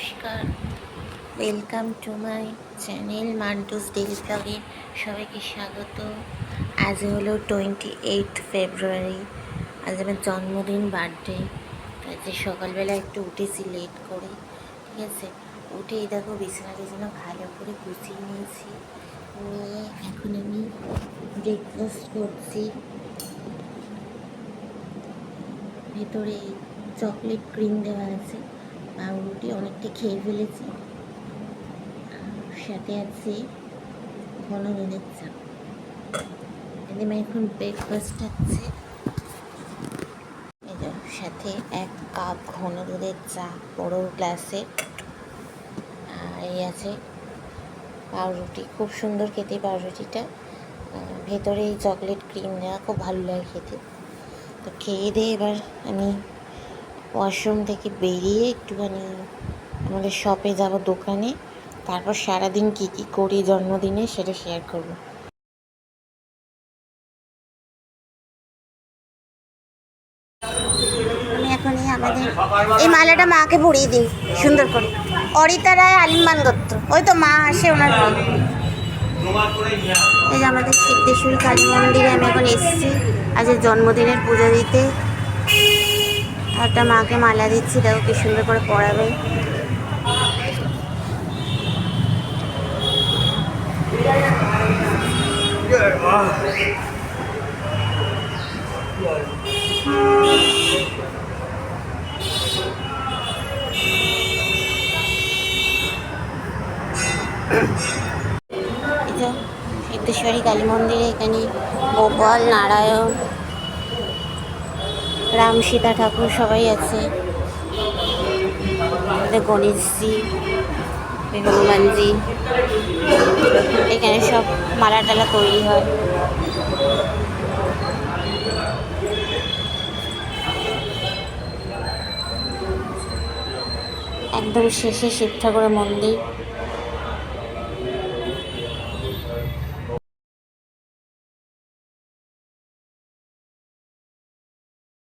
নমস্কার, welcome to my channel মান্টুস daily ব্লগে সবাইকে স্বাগত। আজ হলো 28 ফেব্রুয়ারি। আজ আমার জন্মদিন, বার্থডে। আজকে সকালবেলা একটু উঠেছি লেট করে, ঠিক আছে। উঠেই দেখো বিছানা টিছানা ভালো করে গুছিয়ে নিয়েছি, নিয়ে এখন আমি ব্রেকফাস্ট করছি। ভেতরে চকলেট ক্রিম দেওয়া আছে, পাউরুটি অনেকটা খেয়ে ফেলেছি, সাথে আছে ঘন দুধের চা। আমি এখন ব্রেকফাস্ট আছে, সাথে 1 কাপ ঘন দুধের চা বড় গ্লাসে, আর এই আছে পাউরুটি। খুব সুন্দর খেতে পাউরুটিটা, ভেতরে এই চকলেট ক্রিম দেওয়া, খুব ভালো লাগে খেতে। তো খেয়ে দিয়ে এবার আমি ওয়াশরুম থেকে বেরিয়ে একটুখানি আমাদের শপে যাব, দোকানে। তারপর সারাদিন কী কী করি জন্মদিনে সেটা শেয়ার করব। আমি এখন আমাদের এই মালাটা মাকে পরিয়ে দিই সুন্দর করে। অরিতা রায়, আলিমান দত্ত, ওই তো মা আসে ওনার। এই যে আমাদের সিদ্ধেশ্বরী কালী মন্দিরে আমি এখন এসেছি আজকে জন্মদিনের পুজো দিতে। একটা মাকে মালা দিচ্ছি, দেখো কি সুন্দর করে পরাবে। সিদ্ধেশ্বরী কালী মন্দিরে এখানে গোপাল, নারায়ণ, রাম, সীতা ঠাকুর সবাই আছে। গণেশজি, হনুমানজি, এখানে সব মালা টালা তৈরি হয়। একদম শেষে শিব ঠাকুরের মন্দির।